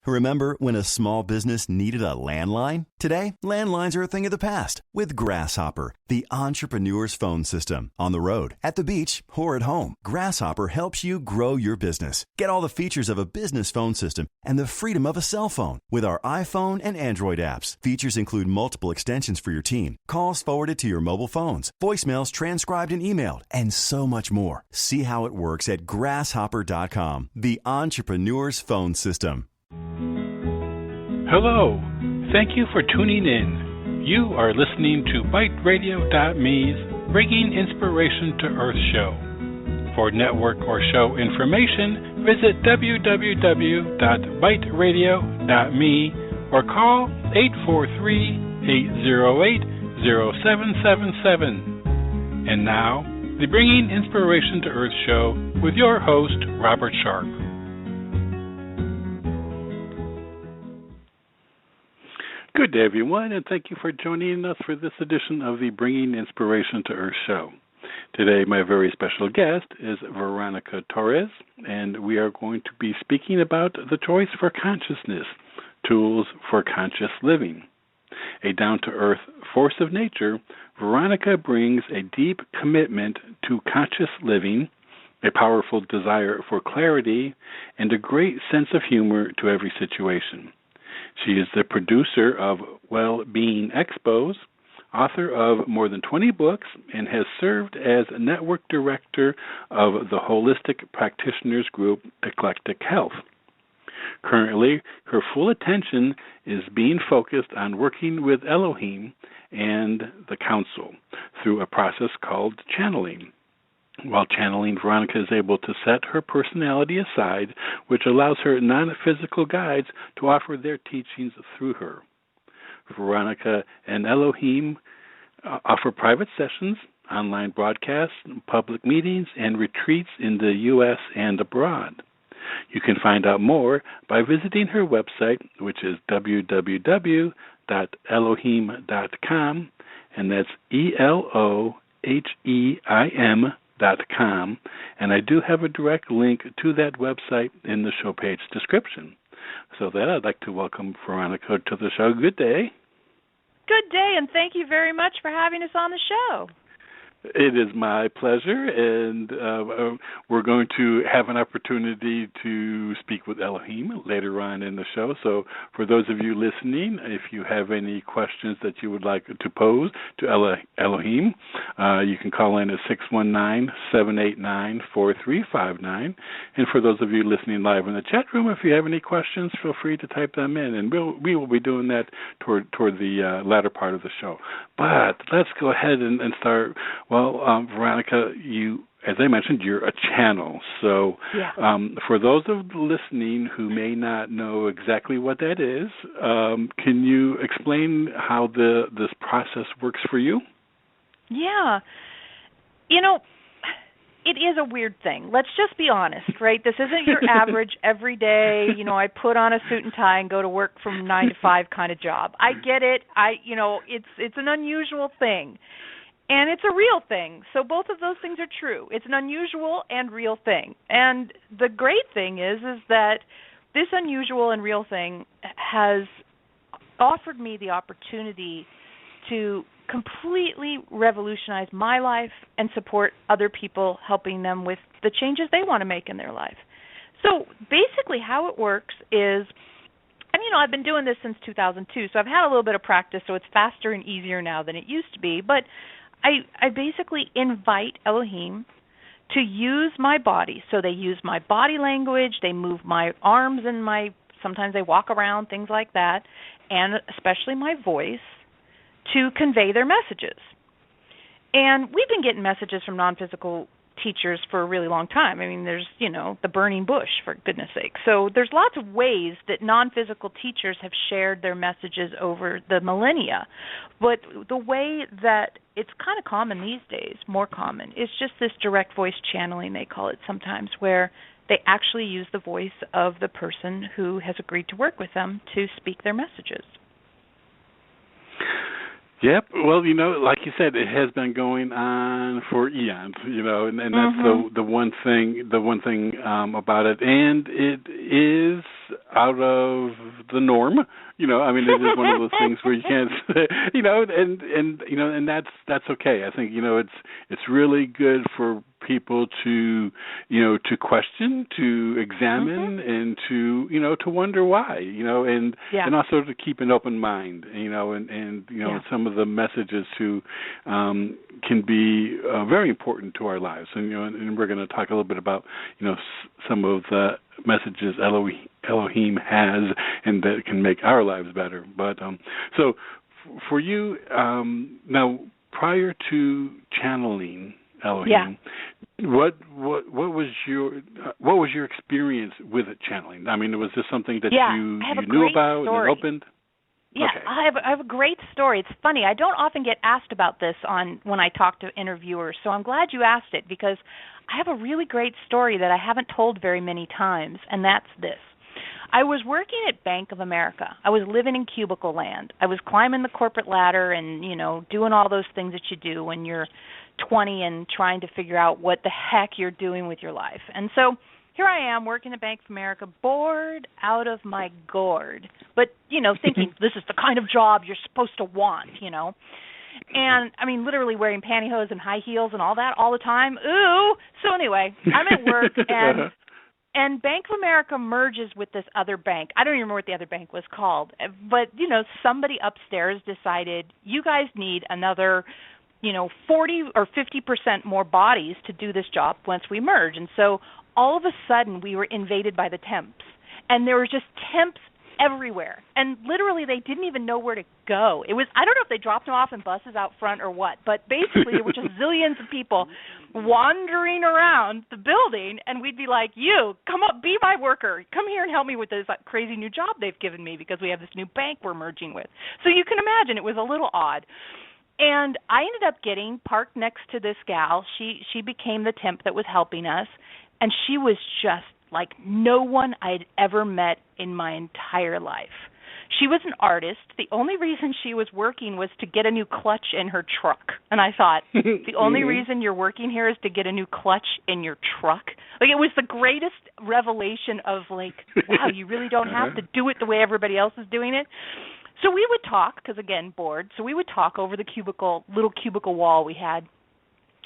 Remember when a small business needed a landline? Today, landlines are a thing of the past with Grasshopper, the entrepreneur's phone system. On the road, at the beach, or at home, Grasshopper helps you grow your business. Get all the features of a business phone system and the freedom of a cell phone with our iPhone and Android apps. Features include multiple extensions for your team, calls forwarded to your mobile phones, voicemails transcribed and emailed, and so much more. See how it works at grasshopper.com, the entrepreneur's phone system. Hello. Thank you for tuning in. You are listening to BiteRadio.me's Bringing Inspiration to Earth show. For network or show information, visit www.biteradio.me or call 843-808-0777. And now, the Bringing Inspiration to Earth show with your host, Robert Sharpe. Good day, everyone, and thank you for joining us for this edition of the Bringing Inspiration to Earth show. Today, my very special guest is Veronica Torres, and we are going to be speaking about the choice for consciousness, tools for conscious living. A down-to-earth force of nature, Veronica brings a deep commitment to conscious living, a powerful desire for clarity, and a great sense of humor to every situation. She is the producer of Well-Being Expos, author of more than 20 books, and has served as network director of the holistic practitioners group Eclectic Health. Currently, her full attention is being focused on working with Eloheim and the Council through a process called channeling. While channeling, Veronica is able to set her personality aside, which allows her non-physical guides to offer their teachings through her. Veronica and Eloheim offer private sessions, online broadcasts, public meetings, and retreats in the U.S. and abroad. You can find out more by visiting her website, which is www.eloheim.com, and that's ELOHEIM.com, and I do have a direct link to that website in the show page description. So with that, I'd like to welcome Veronica to the show. Good day. Good day, and thank you very much for having us on the show. It is my pleasure, and we're going to have an opportunity to speak with Eloheim later on in the show. So for those of you listening, if you have any questions that you would like to pose to Eloheim, you can call in at 619-789-4359. And for those of you listening live in the chat room, if you have any questions, feel free to type them in, and we will be doing that toward the latter part of the show. But let's go ahead and start. Well, Veronica, you, as I mentioned, you're a channel. So for those of listening who may not know exactly what that is, can you explain how this process works for you? Yeah. You know, it is a weird thing. Let's just be honest, right? This isn't your average everyday, I put on a suit and tie and go to work from 9 to 5 kind of job. I get it. It's an unusual thing. And it's a real thing. So both of those things are true. It's an unusual and real thing. And the great thing is that this unusual and real thing has offered me the opportunity to completely revolutionize my life and support other people, helping them with the changes they want to make in their life. So basically how it works is, I've been doing this since 2002, so I've had a little bit of practice, so it's faster and easier now than it used to be. But I basically invite Eloheim to use my body. So they use my body language, they move my arms and sometimes they walk around, things like that, and especially my voice to convey their messages. And we've been getting messages from non-physical teachers for a really long time. There's, the burning bush, for goodness sake. So there's lots of ways that non-physical teachers have shared their messages over the millennia. But the way that it's kind of common these days, more common, is just this direct voice channeling, they call it sometimes, where they actually use the voice of the person who has agreed to work with them to speak their messages. Yep. Well, like you said, it has been going on for eons. And that's the one thing. The one thing about it, and it is out of the norm. I mean, it is one of those things where you can't, and that's okay. I think it's really good for people to to question, to examine, and to wonder why, and also to keep an open mind, and some of the messages too can be very important to our lives, and we're going to talk a little bit about some of the messages Elohim has and that can make our lives better. But so for you now, prior to channeling Elohim, what was your experience with it channeling? I mean, was this something that you knew about and opened? Yeah, okay. I have a great story. It's funny. I don't often get asked about this when I talk to interviewers, so I'm glad you asked it because I have a really great story that I haven't told very many times, and that's this. I was working at Bank of America. I was living in cubicle land. I was climbing the corporate ladder and, doing all those things that you do when you're 20 and trying to figure out what the heck you're doing with your life. And so here I am working at Bank of America, bored out of my gourd, but, thinking this is the kind of job you're supposed to want, And, I mean, literally wearing pantyhose and high heels and all that all the time. Ooh! So anyway, I'm at work, and Bank of America merges with this other bank. I don't even remember what the other bank was called. But, somebody upstairs decided, you guys need another 40 or 50% more bodies to do this job once we merge. And so all of a sudden we were invaded by the temps. And there were just temps everywhere. And literally they didn't even know where to go. I don't know if they dropped them off in buses out front or what, but basically there were just zillions of people wandering around the building, and we'd be like, you, come up, be my worker. Come here and help me with this crazy new job they've given me because we have this new bank we're merging with. So you can imagine it was a little odd. And I ended up getting parked next to this gal. She became the temp that was helping us, and she was just like no one I'd ever met in my entire life. She was an artist. The only reason she was working was to get a new clutch in her truck. And I thought, the only reason you're working here is to get a new clutch in your truck? Like, it was the greatest revelation of, like, wow, you really don't have to do it the way everybody else is doing it. So we would talk, because, again, bored. So we would talk over the little cubicle wall we had.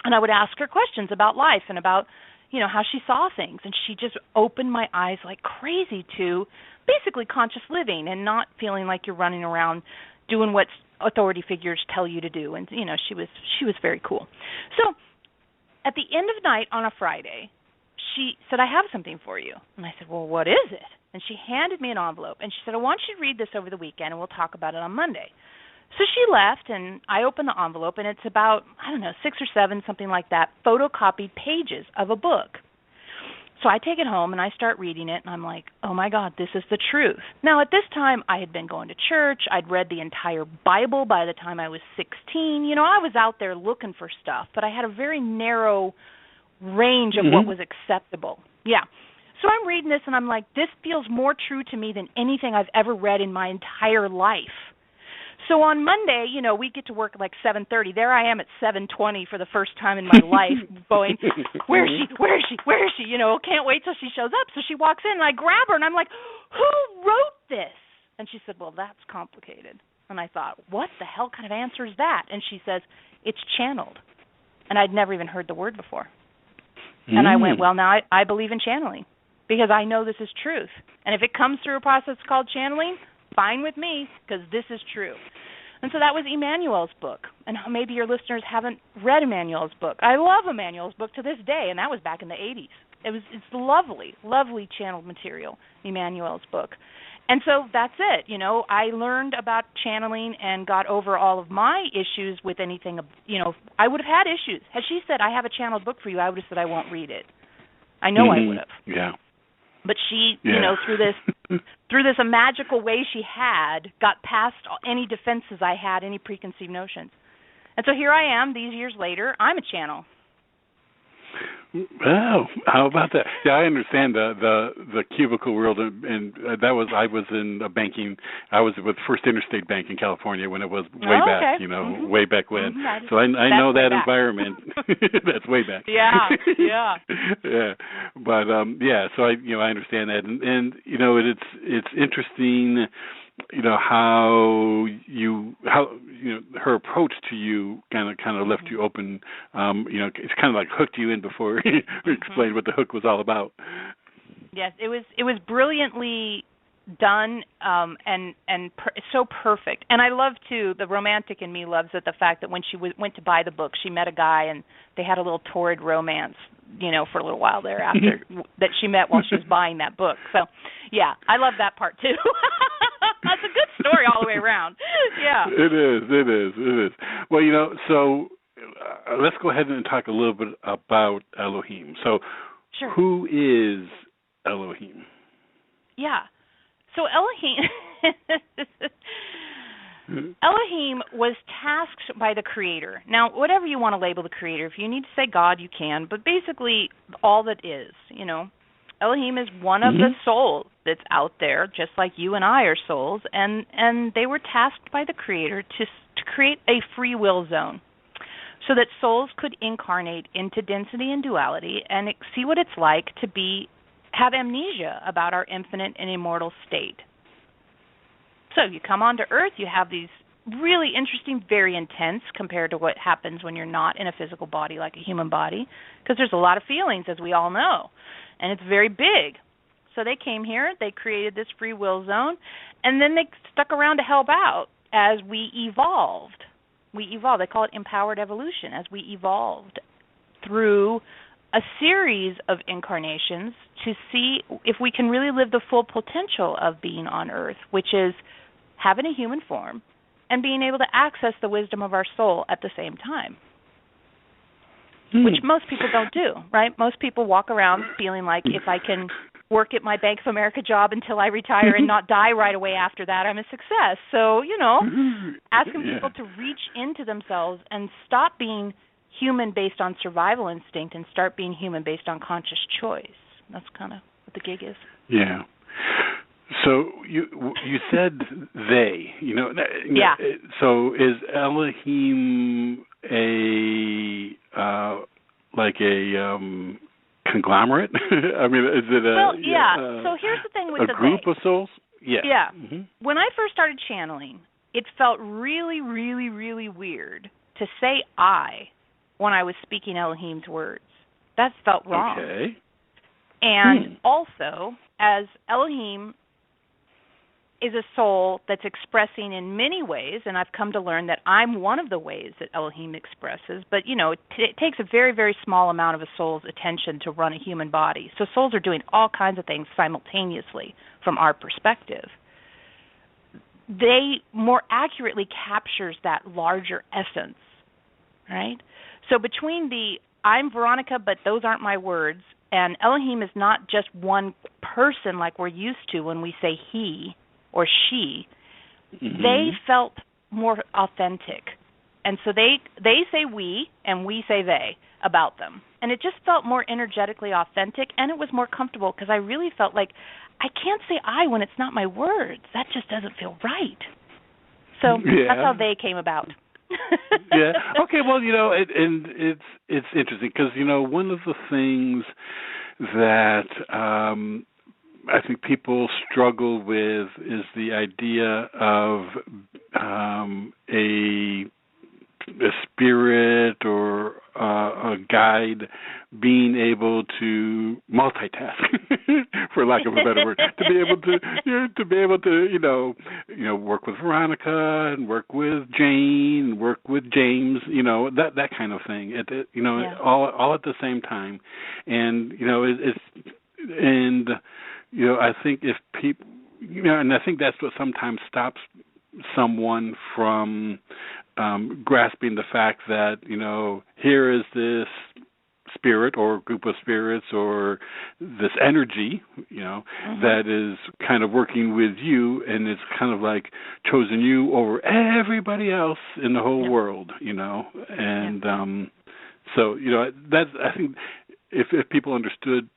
And I would ask her questions about life and about, how she saw things. And she just opened my eyes like crazy to basically conscious living and not feeling like you're running around doing what authority figures tell you to do. And, she was very cool. So at the end of night on a Friday, she said, I have something for you. And I said, well, what is it? And she handed me an envelope. And she said, I want you to read this over the weekend, and we'll talk about it on Monday. So she left, and I opened the envelope, and it's about, 6 or 7, something like that, photocopied pages of a book. So I take it home, and I start reading it, and I'm like, oh, my God, this is the truth. Now, at this time, I had been going to church. I'd read the entire Bible by the time I was 16. I was out there looking for stuff, but I had a very narrow range of what was acceptable. Yeah. So I'm reading this, and I'm like, this feels more true to me than anything I've ever read in my entire life. So on Monday, we get to work at like 7:30. There I am at 7:20 for the first time in my life going, where is she? Where is she? Where is she? Can't wait till she shows up. So she walks in, and I grab her, and I'm like, who wrote this? And she said, well, that's complicated. And I thought, what the hell kind of answer is that? And she says, it's channeled. And I'd never even heard the word before. And I went, well, now I believe in channeling because I know this is truth. And if it comes through a process called channeling, fine with me, because this is true. And so that was Emmanuel's book. And maybe your listeners haven't read Emmanuel's book. I love Emmanuel's book to this day, and that was back in the 80s. It's lovely, lovely channeled material, Emmanuel's book. And so that's it. I learned about channeling and got over all of my issues with anything. I would have had issues. Had she said, I have a channeled book for you, I would have said, I won't read it. I know I would have. Yeah. But she, through this a magical way she had, got past any defenses I had, any preconceived notions. And so here I am, these years later, I'm a channel. Well, how about that? Yeah, I understand the cubicle world, and I was in banking. I was with First Interstate Bank in California when it was way back, Okay. way back when. Mm-hmm. So I know that back. environment. That's way back. Yeah. Yeah. But so I understand that, and it's interesting. How her approach to you kind of left you open. It's kind of like hooked you in before you explained what the hook was all about. Yes, it was brilliantly done, so perfect. And I love too. The romantic in me loves it. The fact that when she went to buy the book, she met a guy and they had a little torrid romance, for a little while there after that she met while she was buying that book. So, yeah, I love that part too. That's a good story all the way around. Yeah. It is. Well, so let's go ahead and talk a little bit about Elohim. So, sure. Who is Elohim? Yeah. So Elohim was tasked by the Creator. Now, whatever you want to label the Creator, if you need to say God, you can, but basically all that is, Elohim is one of the souls that's out there, just like you and I are souls, and they were tasked by the Creator to create a free will zone so that souls could incarnate into density and duality and see what it's like to have amnesia about our infinite and immortal state. So you come onto Earth, you have these really interesting, very intense compared to what happens when you're not in a physical body like a human body, because there's a lot of feelings, as we all know, and it's very big. So they came here, they created this free will zone, and then they stuck around to help out as we evolved. They call it empowered evolution, as we evolved through a series of incarnations to see if we can really live the full potential of being on Earth, which is having a human form and being able to access the wisdom of our soul at the same time, which most people don't do, right? Most people walk around feeling like if I can work at my Bank of America job until I retire and not die right away after that, I'm a success. So, asking people to reach into themselves and stop being human based on survival instinct and start being human based on conscious choice. That's kind of what the gig is. Yeah. So you said they, Yeah. So is Elohim like a conglomerate? I mean, is it a so here's the thing with a group of souls? Yeah. Yeah. Mm-hmm. When I first started channeling, it felt really, really, really weird to say I when I was speaking Elohim's words. That felt wrong. Okay. And also, as Elohim is a soul that's expressing in many ways, and I've come to learn that I'm one of the ways that Elohim expresses, but, it takes a very, very small amount of a soul's attention to run a human body. So souls are doing all kinds of things simultaneously from our perspective. They more accurately captures that larger essence, right? So between I'm Veronica, but those aren't my words, and Elohim is not just one person like we're used to when we say he or she, they felt more authentic. And so they say we and we say they about them. And it just felt more energetically authentic, and it was more comfortable because I really felt like I can't say I when it's not my words. That just doesn't feel right. So that's how they came about. Yeah. Okay. Well, and it's interesting because one of the things that I think people struggle with is the idea of a spirit or a guide being able to multitask, for lack of a better word, to be able to work with Veronica and work with Jane and work with James, that kind of thing. All at the same time, and I think if people, and I think that's what sometimes stops someone from grasping the fact that, here is this spirit or group of spirits or this energy, that is kind of working with you, and it's kind of like chosen you over everybody else in the whole world, and so, that's, I think, if people understood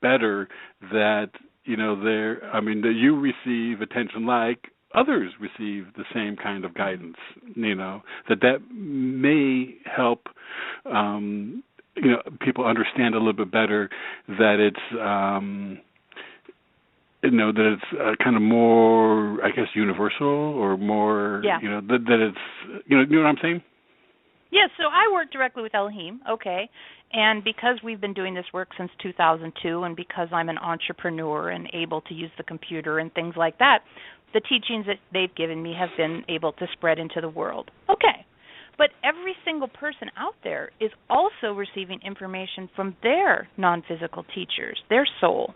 better that, that you receive attention like others receive the same kind of guidance, that may help, people understand a little bit better that it's, that it's kind of more, I guess, universal or more, that it's, you know what I'm saying? Yes, so I work directly with Eloheim, okay, and because we've been doing this work since 2002 and because I'm an entrepreneur and able to use the computer and things like that, the teachings that they've given me have been able to spread into the world. Okay, but every single person out there is also receiving information from their non-physical teachers, their soul.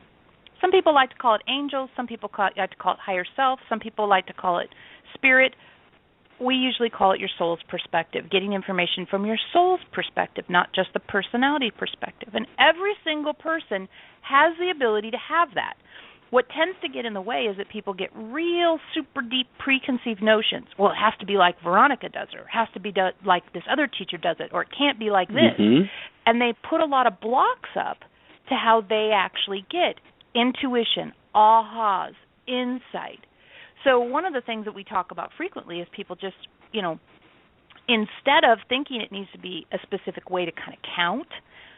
Some people like to call it angels, some people like to call it higher self, some people like to call it spirit. We usually call it your soul's perspective, getting information from your soul's perspective, not just the personality perspective. And every single person has the ability to have that. What tends to get in the way is that people get real super deep preconceived notions. Well, it has to be like Veronica does it, or it has to be like this other teacher does it, or it can't be like this. Mm-hmm. And they put a lot of blocks up to how they actually get intuition, ahas, insight. So one of the things that we talk about frequently is people just, instead of thinking it needs to be a specific way to kind of count,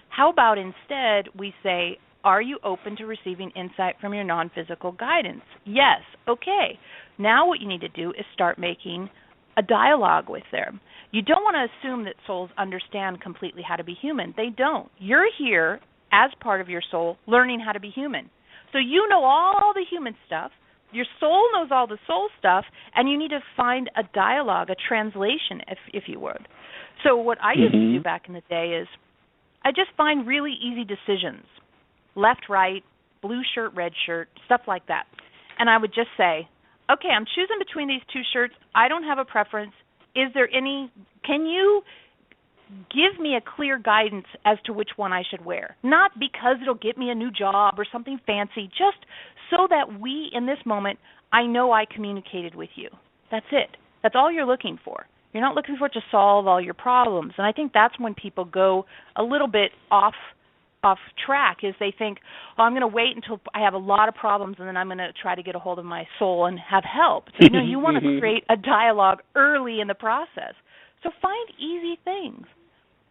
how about instead we say, are you open to receiving insight from your non-physical guidance? Yes. Okay. Now what you need to do is start making a dialogue with them. You don't want to assume that souls understand completely how to be human. They don't. You're here as part of your soul learning how to be human. So you know all the human stuff. Your soul knows all the soul stuff, and you need to find a dialogue, a translation, if you would. So what I used to do back in the day is I just find really easy decisions, left, right, blue shirt, red shirt, stuff like that. And I would just say, okay, I'm choosing between these two shirts. I don't have a preference. Can you give me a clear guidance as to which one I should wear? Not because it'll get me a new job or something fancy, just so that we, in this moment, I know I communicated with you. That's it. That's all you're looking for. You're not looking for it to solve all your problems. And I think that's when people go a little bit off track, is they think, oh, I'm going to wait until I have a lot of problems and then I'm going to try to get a hold of my soul and have help. So, you want to create a dialogue early in the process. So find easy things.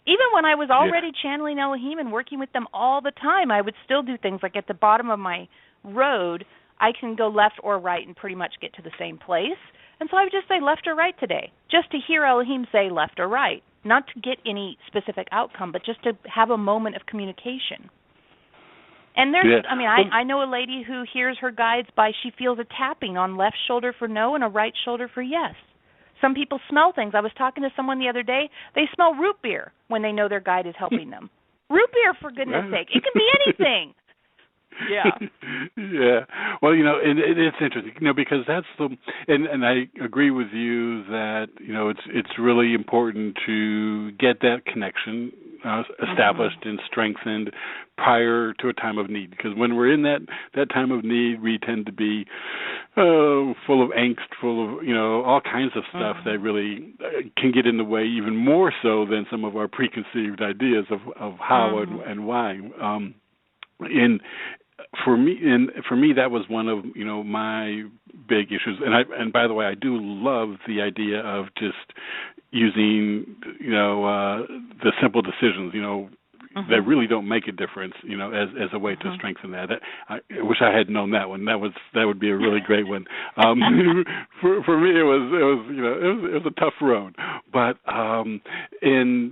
Even when I was already channeling Elohim and working with them all the time, I would still do things like at the bottom of my road, I can go left or right and pretty much get to the same place. And so I would just say left or right today, just to hear Elohim say left or right, not to get any specific outcome, but just to have a moment of communication. And there's, I know a lady who hears her guides by she feels a tapping on left shoulder for no and a right shoulder for yes. Some people smell things. I was talking to someone the other day. They smell root beer when they know their guide is helping them. Root beer, for goodness sake. It can be anything. Yeah. Yeah. Well, it's interesting, because that's and I agree with you that, it's really important to get that connection established and strengthened prior to a time of need. Because when we're in that time of need, we tend to be full of angst, full of, all kinds of stuff that really can get in the way even more so than some of our preconceived ideas of how and why. And for me, that was one of my big issues. And by the way, I do love the idea of just using the simple decisions that really don't make a difference as a way to strengthen that. I wish I had known that one. That would be a really great one. For me, it was a tough road, but and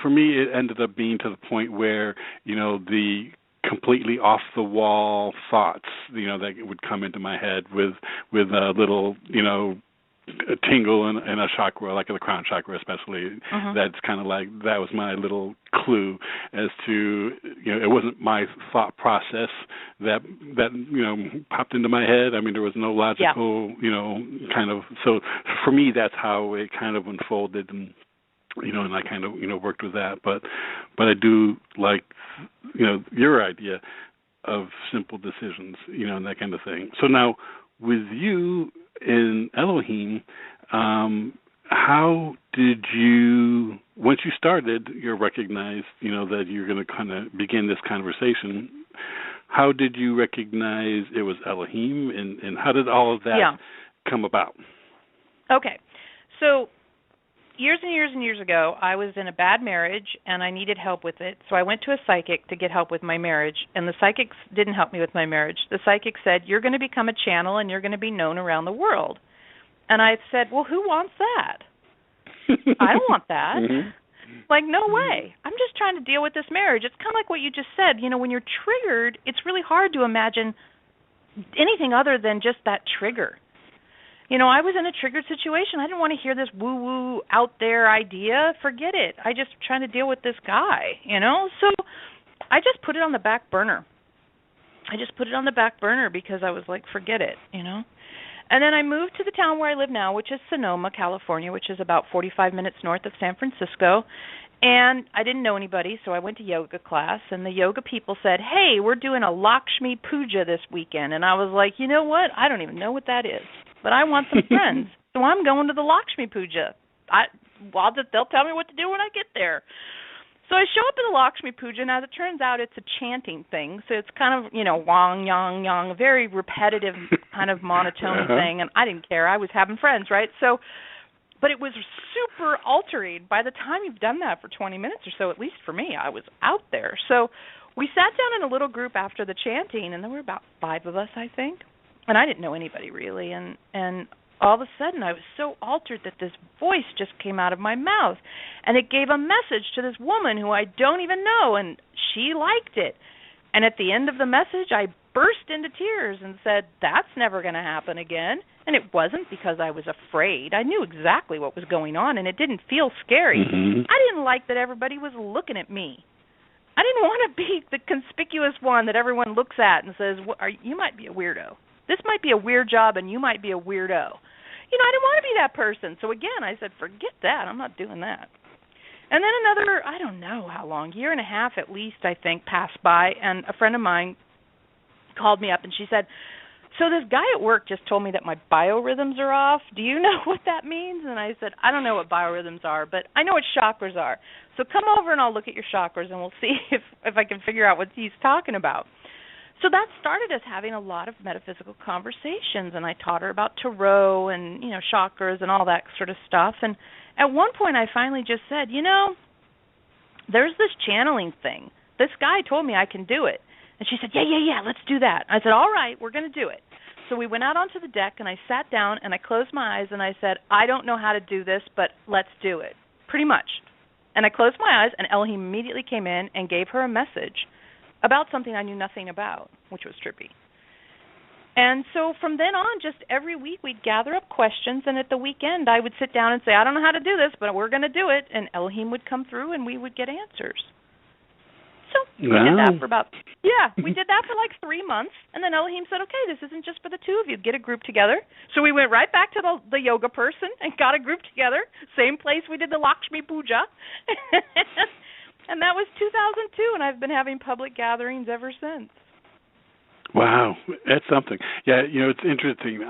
for me, it ended up being to the point where the completely off the wall thoughts that would come into my head with a little a tingle and a chakra, like the crown chakra especially. That's kind of like, that was my little clue as to it wasn't my thought process that popped into my head. I mean, there was no logical kind of, so for me that's how it kind of unfolded, and and I kind of worked with that, but I do like your idea of simple decisions, and that kind of thing. So now with you in Elohim, how did you, once you started, you recognized, that you're going to kind of begin this conversation. How did you recognize it was Elohim, and how did all of that come about? Okay. So years and years and years ago, I was in a bad marriage, and I needed help with it. So I went to a psychic to get help with my marriage, and the psychics didn't help me with my marriage. The psychic said, you're going to become a channel, and you're going to be known around the world. And I said, well, who wants that? I don't want that. Mm-hmm. Like, no way. I'm just trying to deal with this marriage. It's kind of like what you just said. When you're triggered, it's really hard to imagine anything other than just that trigger. I was in a triggered situation. I didn't want to hear this woo-woo out there idea. Forget it. I just trying to deal with this guy, So I just put it on the back burner. Because I was like, forget it, And then I moved to the town where I live now, which is Sonoma, California, which is about 45 minutes north of San Francisco. And I didn't know anybody, so I went to yoga class, and the yoga people said, hey, we're doing a Lakshmi Puja this weekend. And I was like, you know what? I don't even know what that is, but I want some friends, so I'm going to the Lakshmi Puja. They'll tell me what to do when I get there. So I show up at the Lakshmi Puja, and as it turns out, it's a chanting thing. So it's kind of, wang, yang, yang, a very repetitive kind of monotone thing, and I didn't care. I was having friends, right? But it was super altering. By the time you've done that for 20 minutes or so, at least for me, I was out there. So we sat down in a little group after the chanting, and there were about 5 of us, I think, and I didn't know anybody really, and all of a sudden I was so altered that this voice just came out of my mouth, and it gave a message to this woman who I don't even know, and she liked it. And at the end of the message, I burst into tears and said, that's never going to happen again. And it wasn't because I was afraid. I knew exactly what was going on, and it didn't feel scary. Mm-hmm. I didn't like that everybody was looking at me. I didn't want to be the conspicuous one that everyone looks at and says, you might be a weirdo. This might be a weird job, and you might be a weirdo. I didn't want to be that person. So, again, I said, forget that. I'm not doing that. And then another, I don't know how long, year and a half at least, I think, passed by, and a friend of mine called me up, and she said, so this guy at work just told me that my biorhythms are off. Do you know what that means? And I said, I don't know what biorhythms are, but I know what chakras are. So come over and I'll look at your chakras, and we'll see if I can figure out what he's talking about. So that started us having a lot of metaphysical conversations, and I taught her about tarot and, chakras and all that sort of stuff. And at one point I finally just said, there's this channeling thing. This guy told me I can do it. And she said, yeah, let's do that. I said, all right, we're going to do it. So we went out onto the deck, and I sat down, and I closed my eyes, and I said, I don't know how to do this, but let's do it, pretty much. And I closed my eyes, and Elohim immediately came in and gave her a message about something I knew nothing about, which was trippy. And so from then on, just every week we'd gather up questions, and at the weekend I would sit down and say, I don't know how to do this, but we're going to do it, and Elohim would come through, and we would get answers. So we did that for we did that for like 3 months, and then Elohim said, okay, this isn't just for the two of you. Get a group together. So we went right back to the yoga person and got a group together, same place we did the Lakshmi Puja. And that was 2002, and I've been having public gatherings ever since. Wow, that's something. Yeah, it's interesting.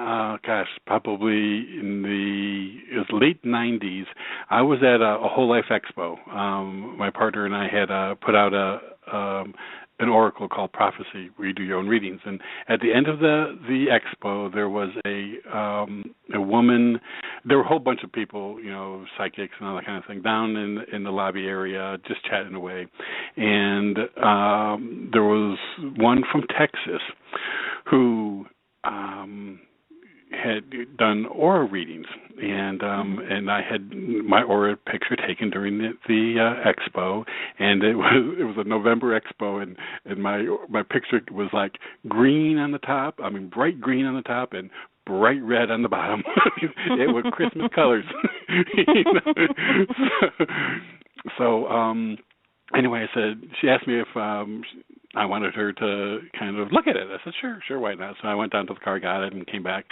Probably in it was late 90s, I was at a Whole Life Expo. My partner and I had put out an oracle called Prophecy, where you do your own readings. And at the end of the expo, there was a woman. There were a whole bunch of people, psychics and all that kind of thing, down in the lobby area, just chatting away. And there was one from Texas who had done aura readings, and I had my aura picture taken during the expo, and it was a November expo, and my picture was like green on the top, bright green on the top, and bright red on the bottom. It was Christmas colors. So anyway, she asked me if I wanted her to kind of look at it. I said, sure, why not? So I went down to the car, got it, and came back.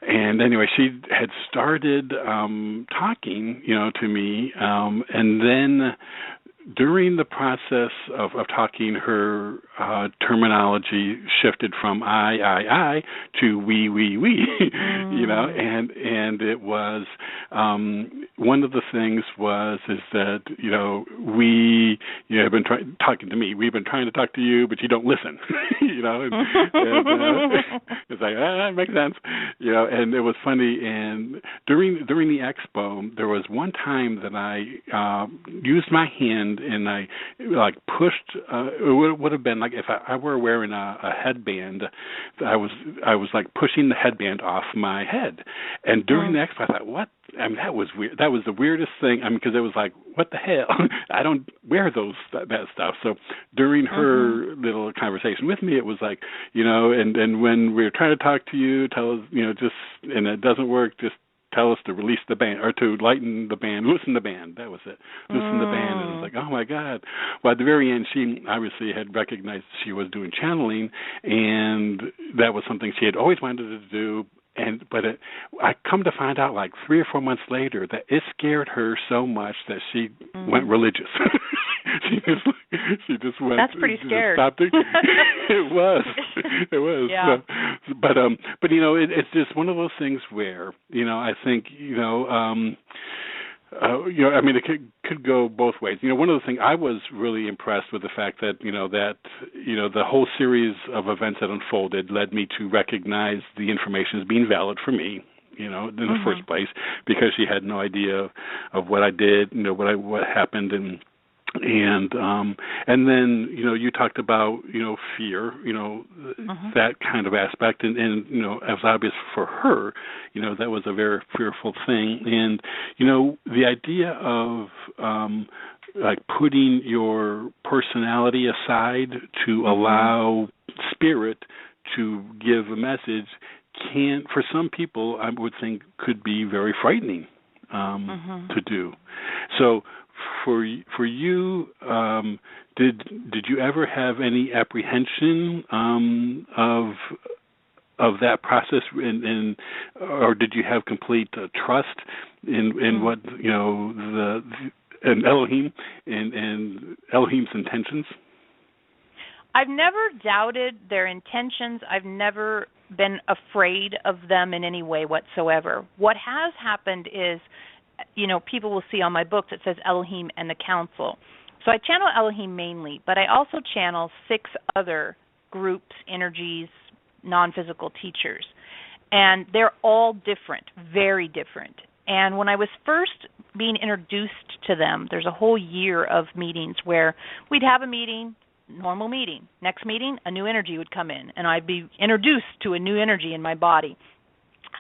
And anyway, she had started talking, to me, and then during the process of talking, her terminology shifted from I to we, you know, and it was one of the things is that, you know, have been talking to me. We've been trying to talk to you, but you don't listen, you know. And it's like, that makes sense, you know. And it was funny. And during the expo, there was one time that I used my hand and I like pushed. It would have been like if I were wearing a headband. I was like pushing the headband off my head. And during the expo, I thought, what? I mean, that was weird. That was the weirdest thing. I mean, because it was like, what the hell? I don't wear that stuff. So during her little conversation with me, it was like, you know, and when we were trying to talk to you, tell us, you know, just, and it doesn't work, just tell us to release the band or to lighten the band, loosen the band. That was it. Loosen the band. And it was like, oh my God. Well, at the very end, she obviously had recognized she was doing channeling, and that was something she had always wanted to do. But I come to find out like 3 or 4 months later that it scared her so much that she went religious. she just went. That's pretty scared. Stopped it. It was. Yeah. But you know, it's just one of those things where, you know, I think, you know, I mean, it could go both ways. You know, one of the things I was really impressed with the fact that, you know, the whole series of events that unfolded led me to recognize the information as being valid for me, you know, in the first place, because she had no idea of what I did, you know, what happened, and then, you know, you talked about, you know, fear, you know, that kind of aspect, and you know, as obvious for her, you know, that was a very fearful thing, and you know, the idea of like putting your personality aside to allow spirit to give a message for some people, I would think, could be very frightening to do. So for you, did you ever have any apprehension of that process, or did you have complete trust in what, you know, and Elohim and Elohim's intentions? I've never doubted their intentions. I've never been afraid of them in any way whatsoever. What has happened is, you know, people will see on my book that says Elohim and the Council. So I channel Elohim mainly, but I also channel 6 other groups, energies, non-physical teachers. And they're all different, very different. And when I was first being introduced to them, there's a whole year of meetings where we'd have a meeting, normal meeting. Next meeting, a new energy would come in, and I'd be introduced to a new energy in my body.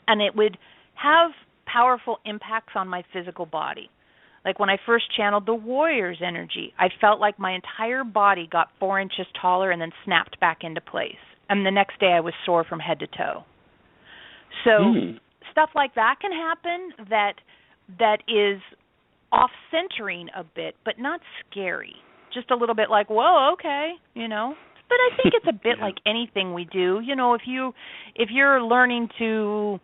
And it would have powerful impacts on my physical body. Like when I first channeled the warrior's energy, I felt like my entire body got 4 inches taller and then snapped back into place. And the next day I was sore from head to toe. So stuff like that can happen that is off-centering a bit, but not scary. Just a little bit like, whoa, okay, you know. But I think it's a bit like anything we do. You know, if you're learning to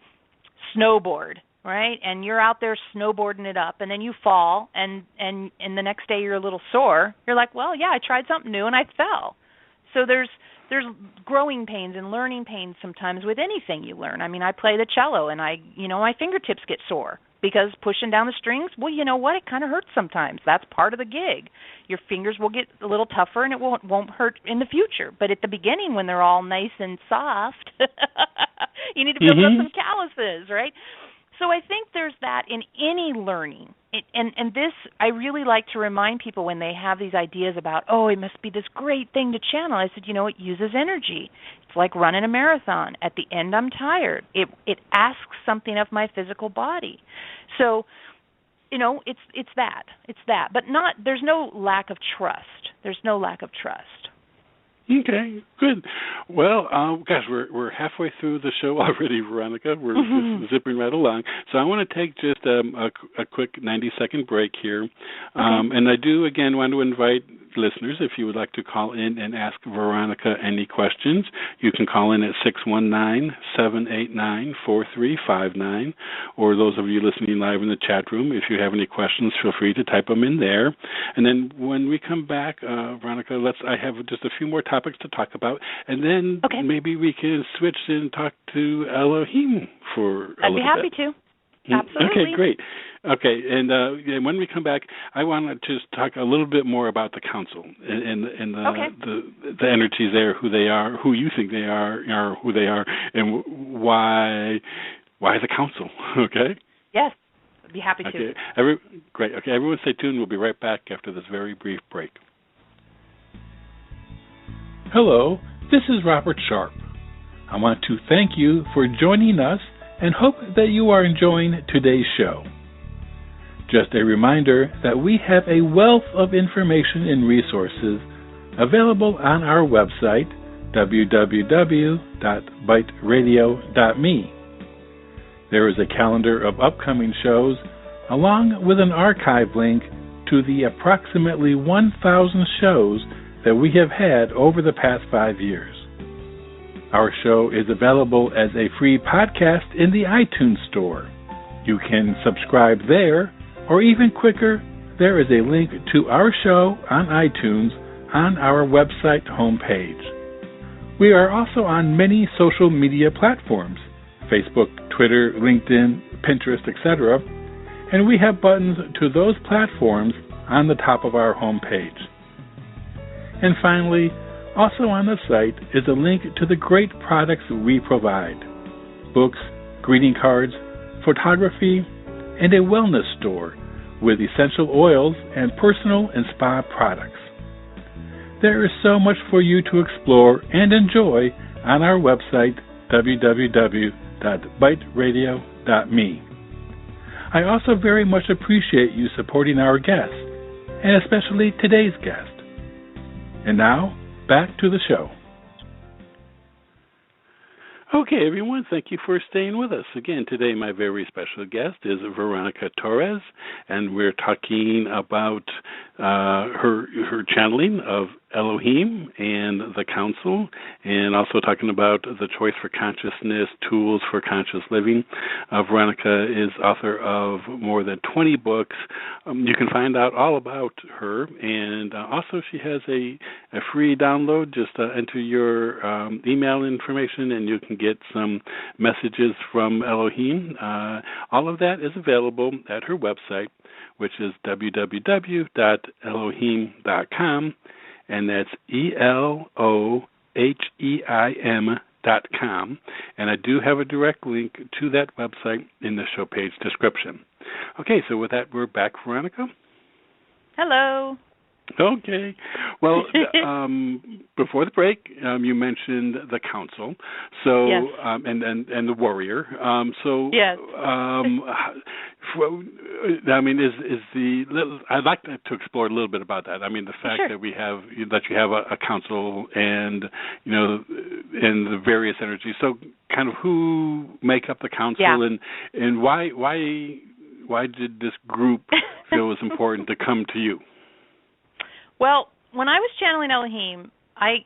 snowboard, right, and you're out there snowboarding it up, and then you fall, and the next day you're a little sore, you're like, well, yeah, I tried something new and I fell. So there's growing pains and learning pains sometimes with anything you learn. I mean, I play the cello, and my fingertips get sore because pushing down the strings, well, you know what? It kind of hurts sometimes. That's part of the gig. Your fingers will get a little tougher, and it won't hurt in the future. But at the beginning, when they're all nice and soft, you need to build up some calluses, right? So I think there's that in any learning. And this, I really like to remind people when they have these ideas about, oh, it must be this great thing to channel. I said, you know, it uses energy. It's like running a marathon. At the end, I'm tired. It asks something of my physical body. So, you know, it's that. But there's no lack of trust. There's no lack of trust. Okay, good. Well, gosh, we're halfway through the show already, Veronica. We're just zipping right along. So I want to take just a quick 90-second break here. And I do, again, want to invite listeners, if you would like to call in and ask Veronica any questions, you can call in at 619-789-4359, or those of you listening live in the chat room, if you have any questions, feel free to type them in there. And then when we come back, Veronica, I have just a few more topics to talk about, and then maybe we can switch and talk to Elohim for a little bit. I'd be happy to. Absolutely. Okay, great. Okay, and when we come back, I want to just talk a little bit more about the council and the energies there, who they are, who you think they are who they are, and why the council. Okay. Yes, I'd be happy to. Okay, great. Okay, everyone, stay tuned. We'll be right back after this very brief break. Hello, this is Robert Sharpe. I want to thank you for joining us and hope that you are enjoying today's show. Just a reminder that we have a wealth of information and resources available on our website, www.biteradio.me. There is a calendar of upcoming shows, along with an archive link to the approximately 1,000 shows that we have had over the past 5 years. Our show is available as a free podcast in the iTunes Store. You can subscribe there, or even quicker, there is a link to our show on iTunes on our website homepage. We are also on many social media platforms, Facebook, Twitter, LinkedIn, Pinterest, etc., and we have buttons to those platforms on the top of our homepage. And finally, also on the site is a link to the great products we provide: books, greeting cards, photography, and a wellness store with essential oils and personal and spa products. There is so much for you to explore and enjoy on our website, www.biteradio.me. I also very much appreciate you supporting our guests, and especially today's guest. And now, back to the show. Okay, everyone, thank you for staying with us. Again, today my very special guest is Veronica Torres, and we're talking about her channeling of Elohim and the Council, and also talking about the Choice for Consciousness, Tools for Conscious Living. Veronica is author of more than 20 books. You can find out all about her, and also she has a free download. Just enter your email information, and you can get some messages from Elohim. All of that is available at her website, which is www.elohim.com, and that's ELOHEIM.com. And I do have a direct link to that website in the show page description. Okay, so with that, we're back, Veronica. Hello. Okay. Well, before the break, you mentioned the council, so yes. and the warrior. Yes. I mean, I'd like to explore a little bit about that. I mean, the fact sure. that you have a council, and and the various energies. So, kind of who make up the council, and why did this group feel it was important to come to you? Well, when I was channeling Elohim, I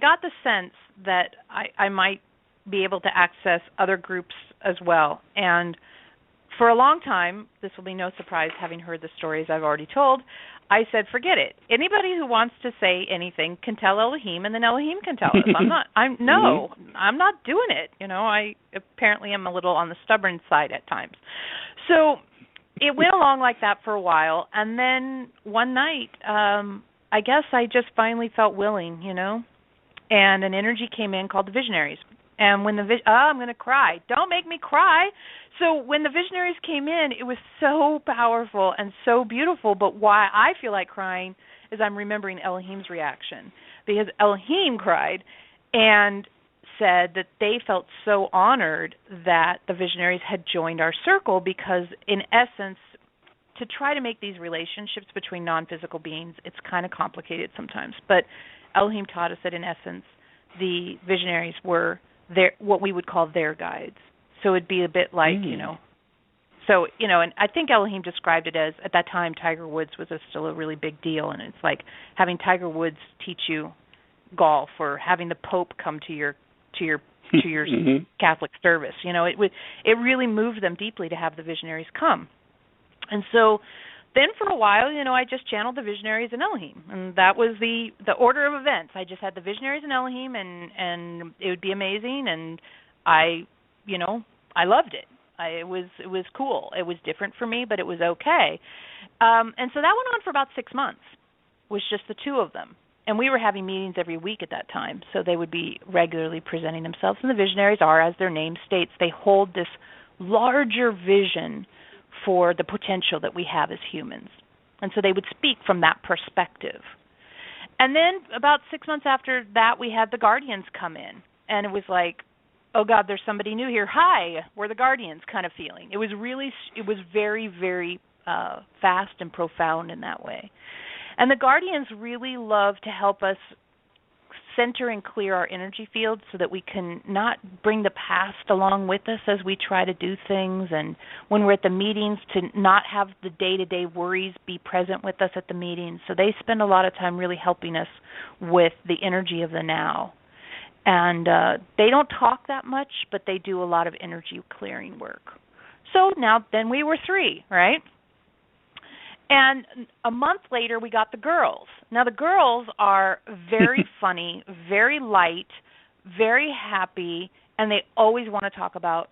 got the sense that I might be able to access other groups as well. And for a long time, this will be no surprise having heard the stories I've already told, I said, forget it. Anybody who wants to say anything can tell Elohim, and then Elohim can tell us. I'm not doing it. I apparently am a little on the stubborn side at times. So it went along like that for a while, and then one night, I guess I just finally felt willing, and an energy came in called the Visionaries. And when I'm going to cry. Don't make me cry. So when the Visionaries came in, it was so powerful and so beautiful, but why I feel like crying is I'm remembering Elohim's reaction, because Elohim cried and said that they felt so honored that the Visionaries had joined our circle, because in essence, to try to make these relationships between non-physical beings, it's kind of complicated sometimes. But Elohim taught us that in essence, the Visionaries were what we would call their guides. So it'd be a bit like, So, and I think Elohim described it as, at that time, Tiger Woods was still a really big deal, and it's like having Tiger Woods teach you golf, or having the Pope come to your mm-hmm. Catholic service. It really moved them deeply to have the Visionaries come. And so then for a while, I just channeled the Visionaries and Elohim, and that was the order of events. I just had the Visionaries and Elohim, and it would be amazing, and I loved it. It was cool. It was different for me, but it was okay. And so that went on for about 6 months, was just the two of them. And we were having meetings every week at that time, so they would be regularly presenting themselves. And the Visionaries are, as their name states, they hold this larger vision for the potential that we have as humans. And so they would speak from that perspective. And then about 6 months after that, we had the Guardians come in. And it was like, oh, God, there's somebody new here. Hi, we're the Guardians kind of feeling. It was very, very fast and profound in that way. And the Guardians really love to help us center and clear our energy field so that we can not bring the past along with us as we try to do things, and when we're at the meetings to not have the day-to-day worries be present with us at the meetings. So they spend a lot of time really helping us with the energy of the now. And they don't talk that much, but they do a lot of energy clearing work. So then we were 3, right? And a month later, we got the girls. Now, the girls are very funny, very light, very happy, and they always want to talk about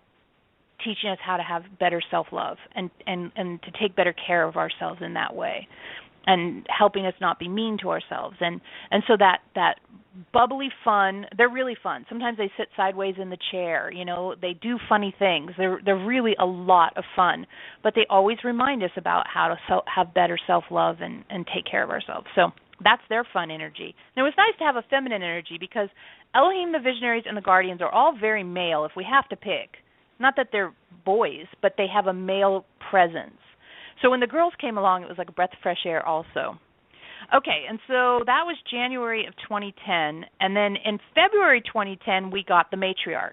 teaching us how to have better self-love and to take better care of ourselves in that way, and helping us not be mean to ourselves. And so that bubbly fun, they're really fun. Sometimes they sit sideways in the chair, they do funny things. They're really a lot of fun, but they always remind us about how to have better self-love and take care of ourselves. So that's their fun energy. And it was nice to have a feminine energy, because Elohim, the Visionaries, and the Guardians are all very male if we have to pick. Not that they're boys, but they have a male presence. So when the girls came along, it was like a breath of fresh air also. Okay, and so that was January of 2010, and then in February 2010, we got the Matriarch.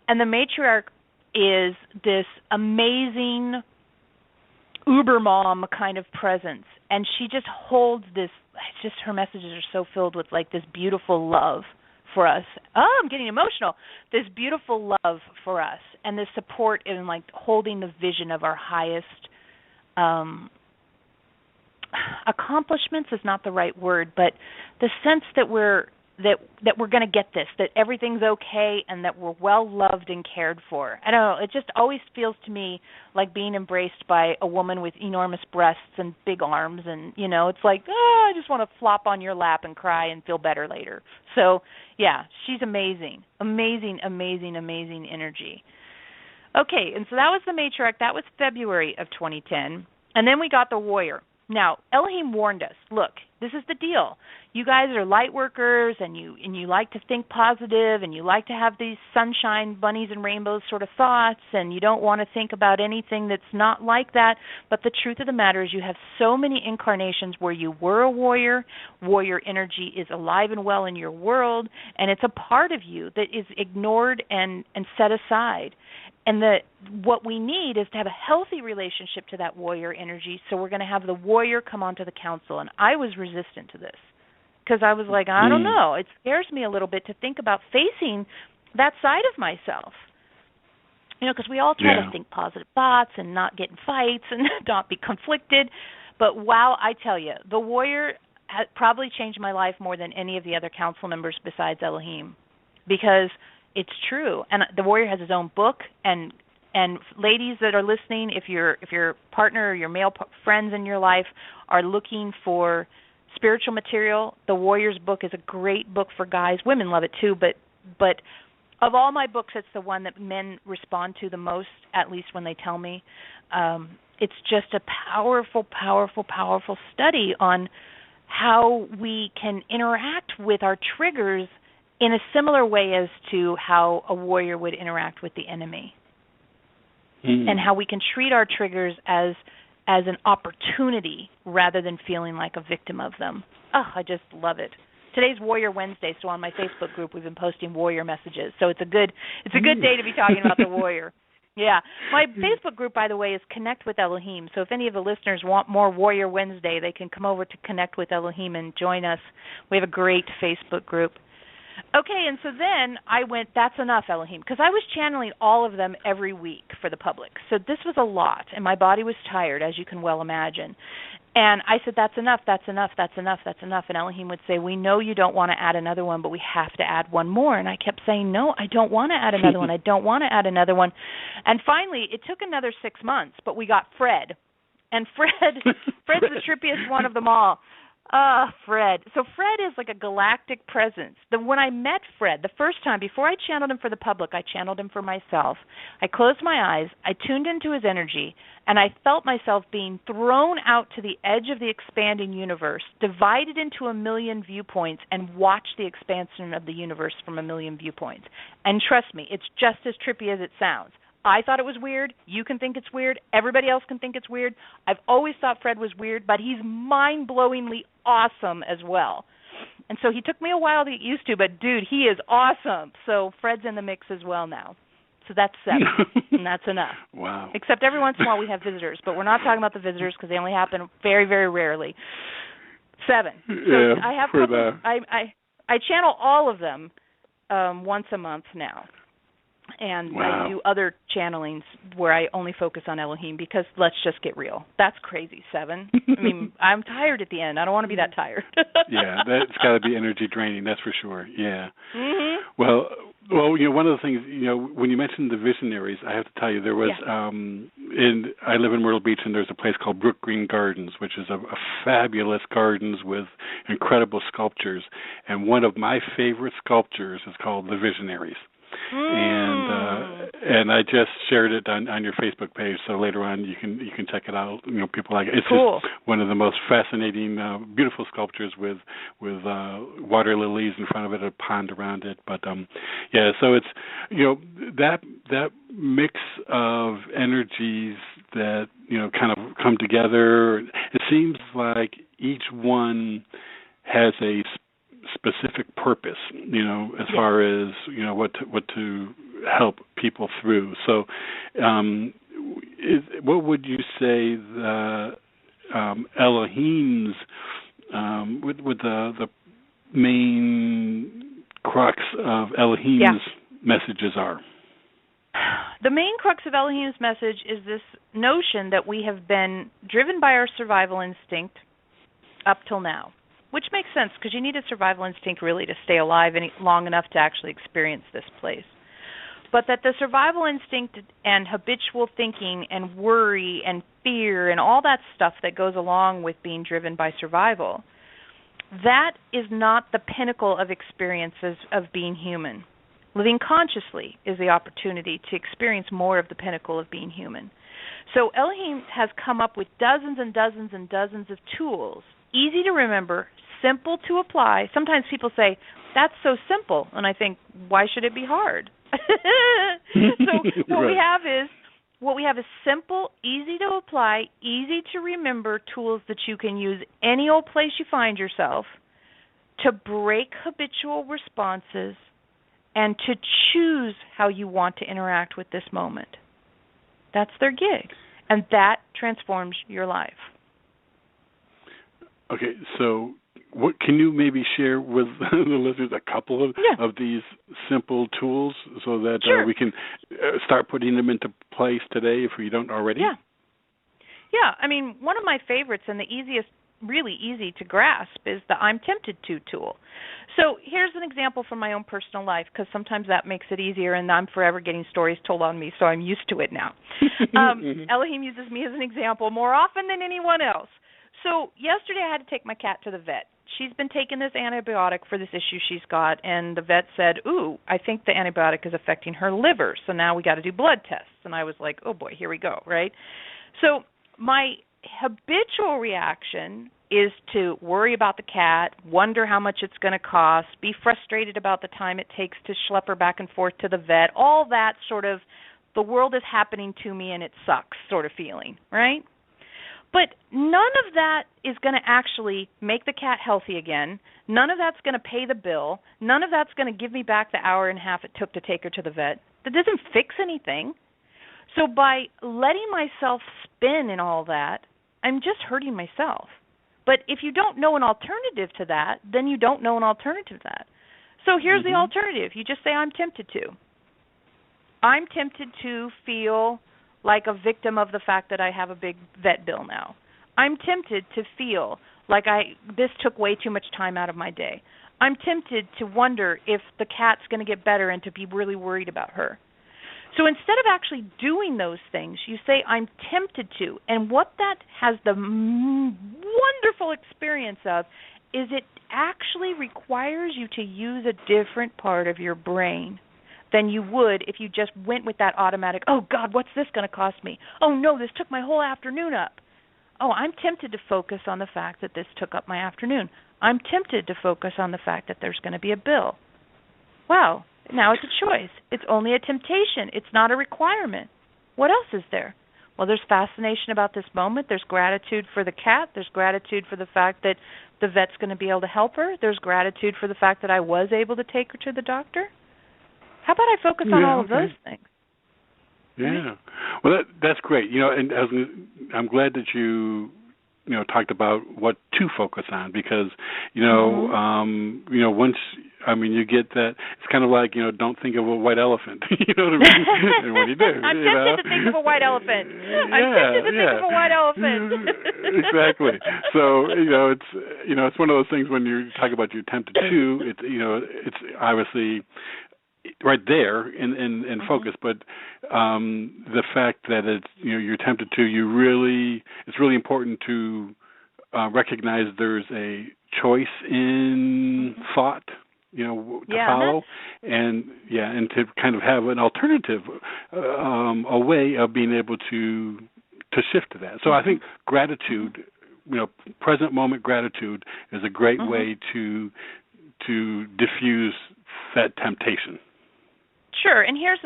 And the Matriarch is this amazing uber mom kind of presence, and she just holds this, her messages are so filled with like this beautiful love for us. Oh, I'm getting emotional. This beautiful love for us, and this support in like holding the vision of our highest accomplishments is not the right word, but the sense that we're going to get this, that everything's okay, and that we're well loved and cared for. I don't know, it just always feels to me like being embraced by a woman with enormous breasts and big arms, and it's like, I just want to flop on your lap and cry and feel better later. So yeah, she's amazing energy. Okay, and so that was the Matriarch. That was February of 2010. And then we got the Warrior. Now, Elohim warned us, look, this is the deal. You guys are light workers, and you like to think positive, and you like to have these sunshine, bunnies and rainbows sort of thoughts, and you don't want to think about anything that's not like that. But the truth of the matter is you have so many incarnations where you were a warrior. Warrior energy is alive and well in your world, and it's a part of you that is ignored and set aside. And what we need is to have a healthy relationship to that warrior energy, so we're going to have the warrior come onto the council. And I was resistant to this because I was like, I don't know. It scares me a little bit to think about facing that side of myself. Because we all try to think positive thoughts and not get in fights and not be conflicted. But wow, I tell you, the warrior probably changed my life more than any of the other council members besides Elohim, because it's true. And the warrior has his own book, and ladies that are listening, if your partner or your male friends in your life are looking for spiritual material, the Warrior's book is a great book for guys. Women love it too, but of all my books, it's the one that men respond to the most, at least when they tell me. It's just a powerful, powerful, powerful study on how we can interact with our triggers in a similar way as to how a warrior would interact with the enemy, and how we can treat our triggers as an opportunity rather than feeling like a victim of them. Oh, I just love it. Today's Warrior Wednesday, so on my Facebook group we've been posting warrior messages. So it's a good day to be talking about the warrior. Yeah. My Facebook group, by the way, is Connect with Elohim. So if any of the listeners want more Warrior Wednesday, they can come over to Connect with Elohim and join us. We have a great Facebook group. Okay, and so then I went, that's enough, Elohim, because I was channeling all of them every week for the public. So this was a lot, and my body was tired, as you can well imagine. And I said, that's enough, that's enough, that's enough, that's enough. And Elohim would say, we know you don't want to add another one, but we have to add one more. And I kept saying, no, I don't want to add another one. I don't want to add another one. And finally, it took another 6 months, but we got Fred. And Fred's the trippiest one of them all. Fred. So Fred is like a galactic presence. When I met Fred the first time, before I channeled him for the public, I channeled him for myself. I closed my eyes, I tuned into his energy, and I felt myself being thrown out to the edge of the expanding universe, divided into a million viewpoints, and watched the expansion of the universe from a million viewpoints. And trust me, it's just as trippy as it sounds. I thought it was weird. You can think it's weird. Everybody else can think it's weird. I've always thought Fred was weird, but he's mind-blowingly awesome as well. And so he took me a while to get used to, but, dude, he is awesome. So Fred's in the mix as well now. So that's 7, and that's enough. Wow. Except every once in a while we have visitors, but we're not talking about the visitors because they only happen very, very rarely. 7. So yeah, I have I channel all of them once a month now. And wow. I do other channelings where I only focus on Elohim because let's just get real. That's crazy, 7. I mean, I'm tired at the end. I don't want to be that tired. Yeah, that's got to be energy draining, that's for sure. Yeah. Mm-hmm. Well, one of the things, when you mentioned the Visionaries, I have to tell you, there was, I live in Myrtle Beach, and there's a place called Brook Green Gardens, which is a fabulous gardens with incredible sculptures. And one of my favorite sculptures is called the Visionaries. And I just shared it on your Facebook page, so later on you can check it out. People like it. It's cool. Just one of the most fascinating, beautiful sculptures with water lilies in front of it, a pond around it. But so it's that mix of energies that kind of come together. It seems like each one has a specific purpose, as far as what to help people through. So, what would you say the Elohim's with the main crux of Elohim's messages are? The main crux of Elohim's message is this notion that we have been driven by our survival instinct up till now. Which makes sense because you need a survival instinct really to stay alive long enough to actually experience this place. But that the survival instinct and habitual thinking and worry and fear and all that stuff that goes along with being driven by survival, that is not the pinnacle of experiences of being human. Living consciously is the opportunity to experience more of the pinnacle of being human. So Elohim has come up with dozens and dozens and dozens of tools, easy to remember, simple to apply. Sometimes people say, that's so simple. And I think, why should it be hard? So what we have is simple, easy to apply, easy to remember tools that you can use any old place you find yourself to break habitual responses and to choose how you want to interact with this moment. That's their gig. And that transforms your life. Okay, so what can you maybe share with the listeners a couple of these simple tools so that we can start putting them into place today if we don't already? Yeah, I mean, one of my favorites and the easiest, really easy to grasp is the I'm Tempted To tool. So here's an example from my own personal life because sometimes that makes it easier and I'm forever getting stories told on me, so I'm used to it now. Elohim uses me as an example more often than anyone else. So yesterday I had to take my cat to the vet. She's been taking this antibiotic for this issue she's got, and the vet said, ooh, I think the antibiotic is affecting her liver, so now we got to do blood tests. And I was like, oh, boy, here we go, right? So my habitual reaction is to worry about the cat, wonder how much it's going to cost, be frustrated about the time it takes to schlep her back and forth to the vet, all that sort of the world is happening to me and it sucks sort of feeling, right? But none of that is going to actually make the cat healthy again. None of that's going to pay the bill. None of that's going to give me back the hour and a half it took to take her to the vet. That doesn't fix anything. So by letting myself spin in all that, I'm just hurting myself. But if you don't know an alternative to that, then you don't know an alternative to that. So here's the alternative. You just say, I'm tempted to. I'm tempted to feel like a victim of the fact that I have a big vet bill now. I'm tempted to feel like this took way too much time out of my day. I'm tempted to wonder if the cat's going to get better and to be really worried about her. So instead of actually doing those things, you say, I'm tempted to. And what that has the wonderful experience of is it actually requires you to use a different part of your brain than you would if you just went with that automatic, oh, God, what's this going to cost me? Oh, no, this took my whole afternoon up. Oh, I'm tempted to focus on the fact that this took up my afternoon. I'm tempted to focus on the fact that there's going to be a bill. Wow. Now it's a choice. It's only a temptation. It's not a requirement. What else is there? Well, there's fascination about this moment. There's gratitude for the cat. There's gratitude for the fact that the vet's going to be able to help her. There's gratitude for the fact that I was able to take her to the doctor. How about I focus on all of those things? Yeah. Well, that's great. And I'm glad that you talked about what to focus on because, once, you get that, it's kind of like, don't think of a white elephant, you know what I mean? And when you do, I'm tempted to think of a white elephant. I'm tempted to think of a white elephant. Exactly. So, it's one of those things when you talk about you're tempted to, it's obviously right there in focus, but the fact that it's you're tempted to, it's really important to recognize there's a choice in thought, to follow, and to kind of have an alternative, a way of being able to shift to that. So I think gratitude, present moment gratitude, is a great way to diffuse that temptation. Sure, and here's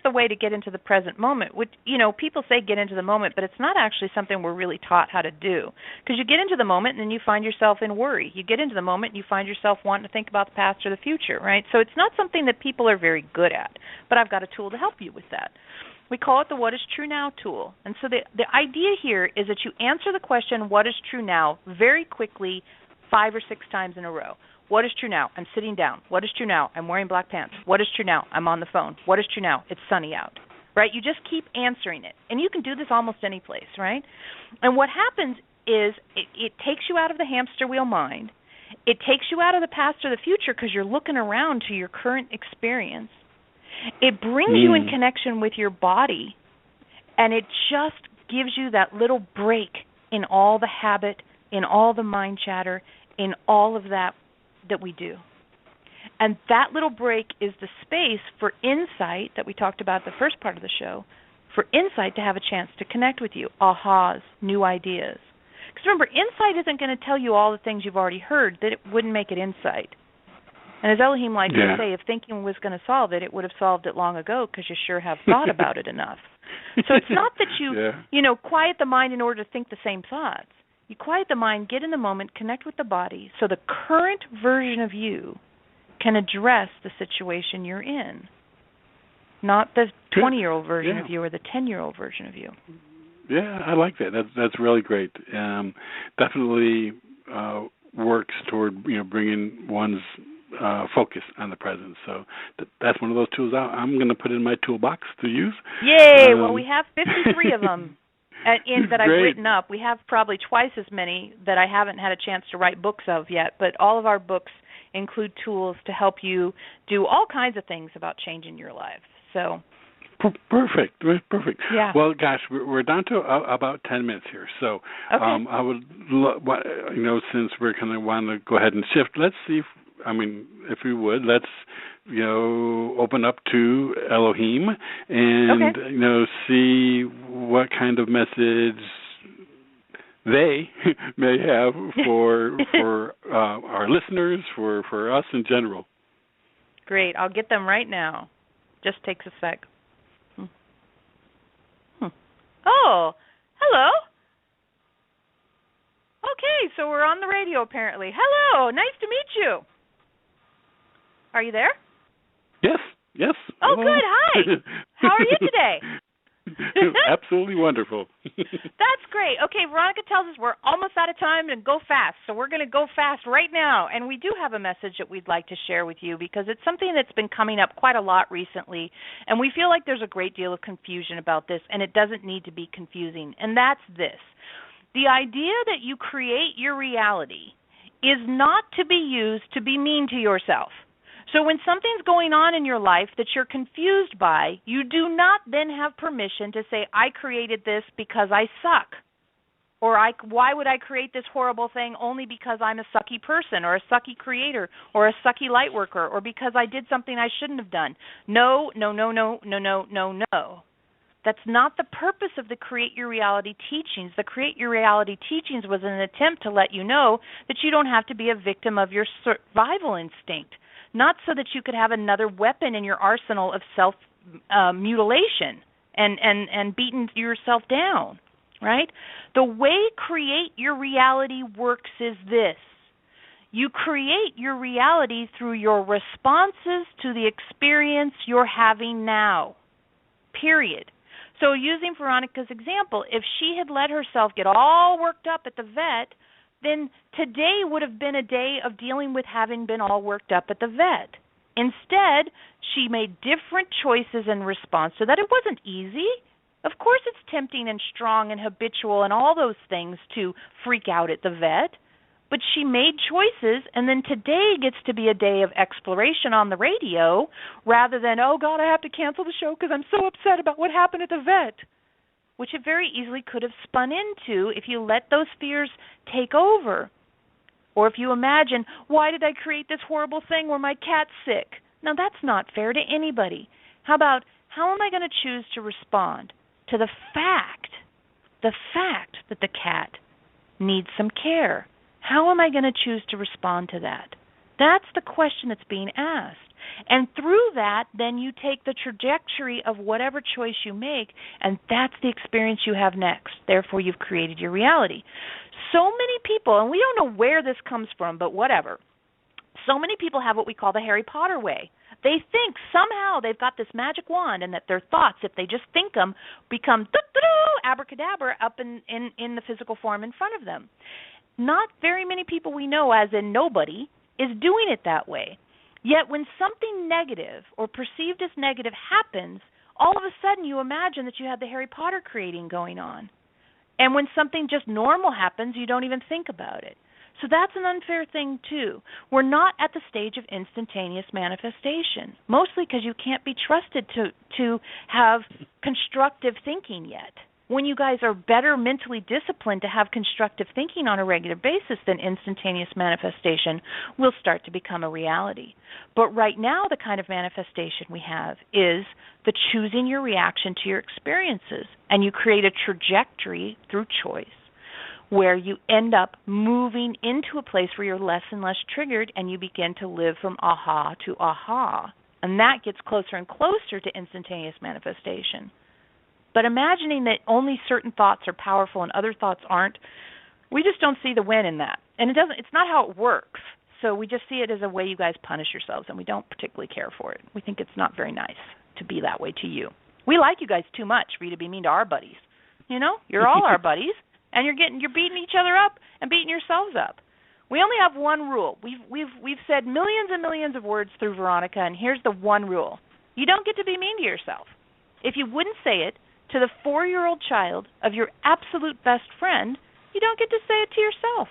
the way to get into the present moment. Which, people say get into the moment, but it's not actually something we're really taught how to do. Because you get into the moment and then you find yourself in worry. You get into the moment and you find yourself wanting to think about the past or the future, right? So it's not something that people are very good at, but I've got a tool to help you with that. We call it the What is True Now tool. And so the idea here is that you answer the question, what is true now, very quickly 5 or 6 times in a row. What is true now? I'm sitting down. What is true now? I'm wearing black pants. What is true now? I'm on the phone. What is true now? It's sunny out. Right? You just keep answering it. And you can do this almost any place, right? And what happens is it takes you out of the hamster wheel mind. It takes you out of the past or the future because you're looking around to your current experience. It brings you in connection with your body, and it just gives you that little break in all the habit, in all the mind chatter, in all of that we do. And that little break is the space for insight that we talked about the first part of the show, for insight to have a chance to connect with you, ahas, new ideas. Because remember, insight isn't going to tell you all the things you've already heard, that it wouldn't make it insight. And as Elohim likes to say, if thinking was going to solve it, it would have solved it long ago because you sure have thought about it enough. So it's not that you quiet the mind in order to think the same thoughts. You quiet the mind, get in the moment, connect with the body, so the current version of you can address the situation you're in, not the 20-year-old version of you or the 10-year-old version of you. Yeah, I like that. That's really great. Definitely works toward bringing one's focus on the present. So that's one of those tools I'm going to put in my toolbox to use. Yay! Well, we have 53 of them. That I've written up. We have probably twice as many that I haven't had a chance to write books of yet, but all of our books include tools to help you do all kinds of things about changing your life. So perfect. Yeah. Well, gosh, we're down to about 10 minutes here. So I would, since we're going to want to go ahead and shift, let's see if we would, let's open up to Elohim and see what kind of message they may have for our listeners, for us in general. Great, I'll get them right now. Just takes a sec. Oh, hello. Okay, so we're on the radio apparently. Hello, nice to meet you. Are you there? Yes. Oh, good. Hi. How are you today? Absolutely wonderful. That's great. Okay, Veronica tells us we're almost out of time and go fast. So we're going to go fast right now. And we do have a message that we'd like to share with you because it's something that's been coming up quite a lot recently. And we feel like there's a great deal of confusion about this, and it doesn't need to be confusing. And that's this. The idea that you create your reality is not to be used to be mean to yourself. So when something's going on in your life that you're confused by, you do not then have permission to say, I created this because I suck. Or why would I create this horrible thing only because I'm a sucky person or a sucky creator or a sucky light worker or because I did something I shouldn't have done. No, no, no, no, no, no, no, no. That's not the purpose of the Create Your Reality teachings. The Create Your Reality teachings was an attempt to let you know that you don't have to be a victim of your survival instinct. Not so that you could have another weapon in your arsenal of self-mutilation and beating yourself down, right? The way Create Your Reality works is this. You create your reality through your responses to the experience you're having now, period. So using Veronica's example, if she had let herself get all worked up at the vet, then today would have been a day of dealing with having been all worked up at the vet. Instead, she made different choices in response to that. It wasn't easy. Of course it's tempting and strong and habitual and all those things to freak out at the vet. But she made choices, and then today gets to be a day of exploration on the radio rather than, oh, God, I have to cancel the show because I'm so upset about what happened at the vet, which it very easily could have spun into if you let those fears take over. Or if you imagine, why did I create this horrible thing where my cat's sick? Now, that's not fair to anybody. How about, how am I going to choose to respond to the fact that the cat needs some care? How am I going to choose to respond to that? That's the question that's being asked. And through that, then you take the trajectory of whatever choice you make, and that's the experience you have next. Therefore, you've created your reality. So many people, and we don't know where this comes from, but whatever, so many people have what we call the Harry Potter way. They think somehow they've got this magic wand and that their thoughts, if they just think them, become abracadabra up in the physical form in front of them. Not very many people we know, as in nobody, is doing it that way. Yet when something negative or perceived as negative happens, all of a sudden you imagine that you had the Harry Potter creating going on. And when something just normal happens, you don't even think about it. So that's an unfair thing, too. We're not at the stage of instantaneous manifestation, mostly because you can't be trusted to have constructive thinking yet. When you guys are better mentally disciplined to have constructive thinking on a regular basis, then instantaneous manifestation will start to become a reality. But right now, the kind of manifestation we have is the choosing your reaction to your experiences, and you create a trajectory through choice where you end up moving into a place where you're less and less triggered, and you begin to live from aha to aha. And that gets closer and closer to instantaneous manifestation. But imagining that only certain thoughts are powerful and other thoughts aren't, we just don't see the win in that. And it's not how it works. So we just see it as a way you guys punish yourselves, and we don't particularly care for it. We think it's not very nice to be that way to you. We like you guys too much for you to be mean to our buddies. You know, you're all our buddies, and you're beating each other up and beating yourselves up. We only have one rule. We've said millions and millions of words through Veronica, and here's the one rule. You don't get to be mean to yourself. If you wouldn't say it to the 4-year-old child of your absolute best friend, you don't get to say it to yourself.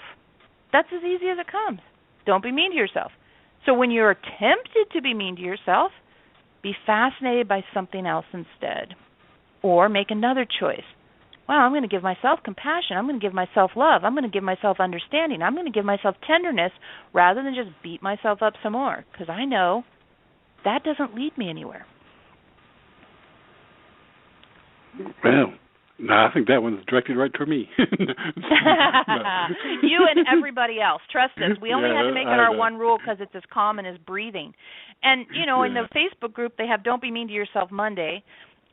That's as easy as it comes. Don't be mean to yourself. So when you're tempted to be mean to yourself, be fascinated by something else instead. Or make another choice. Wow, I'm going to give myself compassion. I'm going to give myself love. I'm going to give myself understanding. I'm going to give myself tenderness rather than just beat myself up some more, because I know that doesn't lead me anywhere. Well, no, I think that one's directed right toward me. You and everybody else. Trust us. We only had to make it our one rule because it's as common as breathing. And, you know, in the Facebook group, they have Don't Be Mean to Yourself Monday.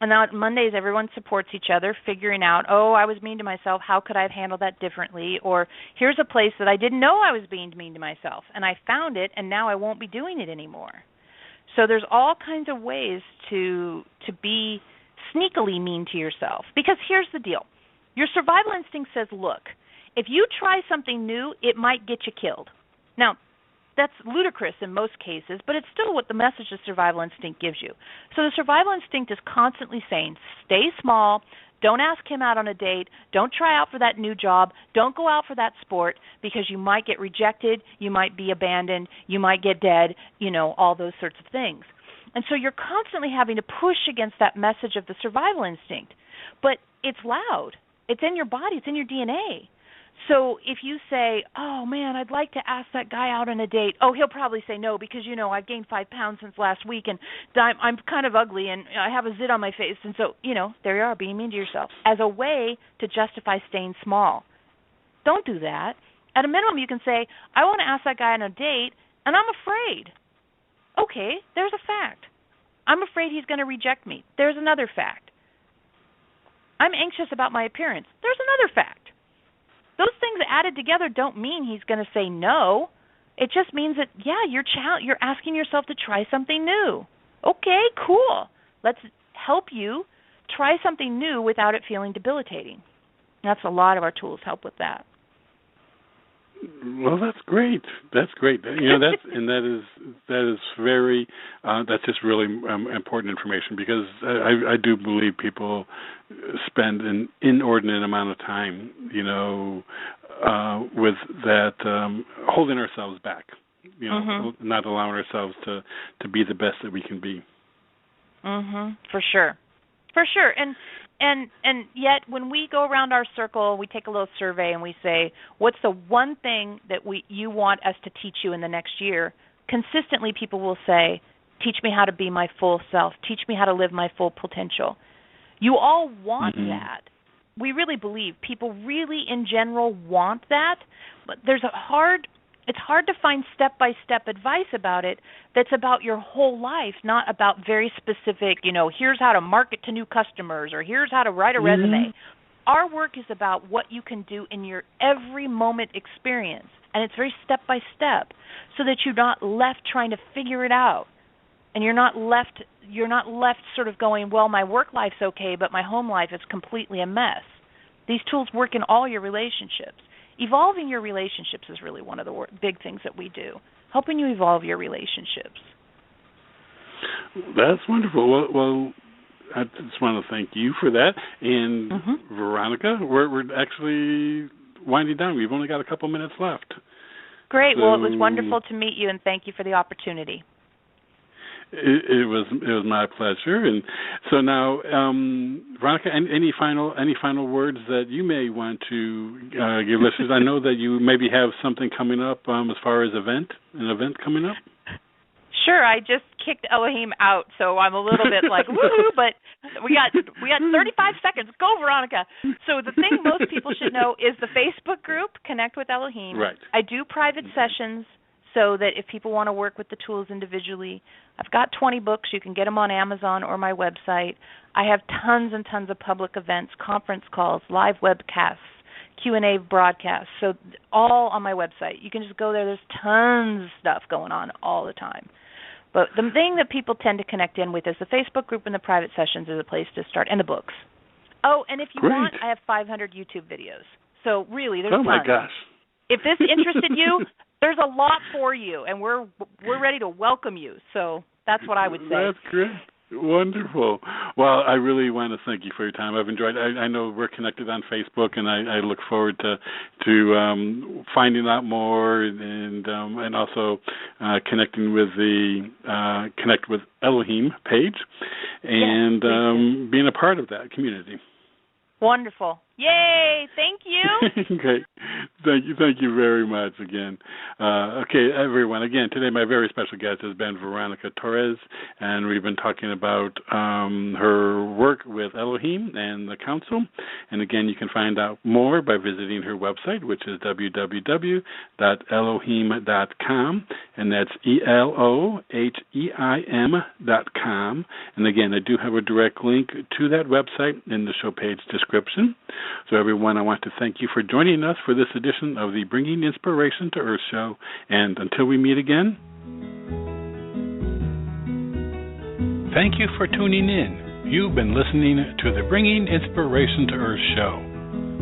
And now on Mondays, everyone supports each other, figuring out, oh, I was mean to myself. How could I have handled that differently? Or here's a place that I didn't know I was being mean to myself. And I found it, and now I won't be doing it anymore. So there's all kinds of ways to be sneakily mean to yourself. Because here's the deal. Your survival instinct says, look, if you try something new, it might get you killed. Now, that's ludicrous in most cases, but it's still what the message the survival instinct gives you. So the survival instinct is constantly saying, stay small, don't ask him out on a date, don't try out for that new job, don't go out for that sport because you might get rejected, you might be abandoned, you might get dead, all those sorts of things. And so you're constantly having to push against that message of the survival instinct. But it's loud. It's in your body. It's in your DNA. So if you say, oh, man, I'd like to ask that guy out on a date, he'll probably say no because, I've gained 5 pounds since last week and I'm kind of ugly and I have a zit on my face. And so, there you are, being mean to yourself as a way to justify staying small. Don't do that. At a minimum, you can say, I want to ask that guy on a date and I'm afraid. Okay, there's a fact. I'm afraid he's going to reject me. There's another fact. I'm anxious about my appearance. There's another fact. Those things added together don't mean he's going to say no. It just means that, you're asking yourself to try something new. Okay, cool. Let's help you try something new without it feeling debilitating. That's a lot of our tools help with that. Well, that's great. That's great. That is very that's just really important information because I do believe people spend an inordinate amount of time, with that holding ourselves back, not allowing ourselves to be the best that we can be. For sure. And yet when we go around our circle, we take a little survey and we say, what's the one thing that you want us to teach you in the next year? Consistently, people will say, teach me how to be my full self. Teach me how to live my full potential. You all want that. We really believe people really in general want that, but it's hard to find step-by-step advice about it that's about your whole life, not about very specific, here's how to market to new customers or here's how to write a resume. Our work is about what you can do in your every moment experience, and it's very step-by-step so that you're not left trying to figure it out. And you're not left sort of going, well, my work life's okay, but my home life is completely a mess. These tools work in all your relationships. Evolving your relationships is really one of the big things that we do, helping you evolve your relationships. That's wonderful. Well, I just want to thank you for that. And Veronica, we're actually winding down. We've only got a couple minutes left. Great. So, well, it was wonderful to meet you, and thank you for the opportunity. It was my pleasure, and so now, Veronica, any final words that you may want to give listeners? I know that you maybe have something coming up as far as an event coming up. Sure, I just kicked Eloheim out, so I'm a little bit like woohoo, but we got 35 seconds. Go, Veronica. So the thing most people should know is the Facebook group Connect with Eloheim. Right. I do private sessions. So that if people want to work with the tools individually, I've got 20 books. You can get them on Amazon or my website. I have tons and tons of public events, conference calls, live webcasts, Q&A broadcasts, so all on my website. You can just go there. There's tons of stuff going on all the time. But the thing that people tend to connect in with is the Facebook group and the private sessions is a place to start, and the books. Oh, and if you want, I have 500 YouTube videos. So really, there's tons. Oh, my gosh. If this interested you, there's a lot for you, and we're ready to welcome you. So that's what I would say. That's great. Wonderful. Well, I really want to thank you for your time. I've enjoyed it. I know we're connected on Facebook, and I look forward to finding out more and also connecting with the Connect with Eloheim page and being a part of that community. Wonderful. Yay! Thank you. Great. Thank you very much again. Okay, everyone. Again, today my very special guest has been Veronica Torres, and we've been talking about her work with Eloheim and the Council. And again, you can find out more by visiting her website, which is www.eloheim.com, and that's ELOHEIM.com. And again, I do have a direct link to that website in the show page description. So everyone, I want to thank you for joining us for this edition of the Bringing Inspiration to Earth show. And until we meet again, thank you for tuning in. You've been listening to the Bringing Inspiration to Earth show.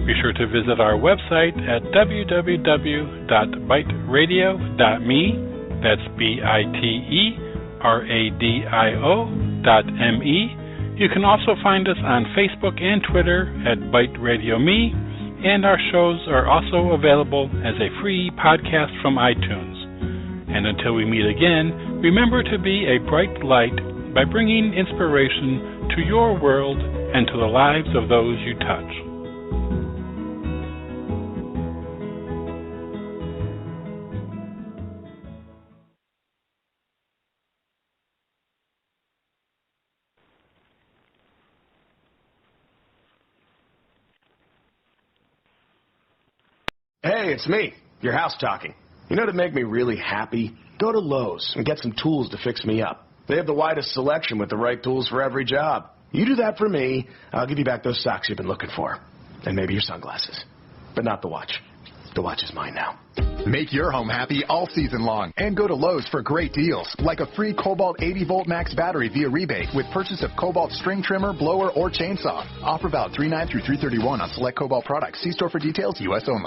Be sure to visit our website at www.biteradio.me. That's BITERADIO.me. You can also find us on Facebook and Twitter at Byte Radio Me, and our shows are also available as a free podcast from iTunes. And until we meet again, remember to be a bright light by bringing inspiration to your world and to the lives of those you touch. Hey, it's me, your house talking. You know, to make me really happy, go to Lowe's and get some tools to fix me up. They have the widest selection with the right tools for every job. You do that for me, I'll give you back those socks you've been looking for. And maybe your sunglasses. But not the watch. The watch is mine now. Make your home happy all season long and go to Lowe's for great deals, like a free Cobalt 80-volt max battery via rebate with purchase of Cobalt string trimmer, blower, or chainsaw. Offer valid 3/9 through 3/31 on select Cobalt products. See store for details, U.S. only.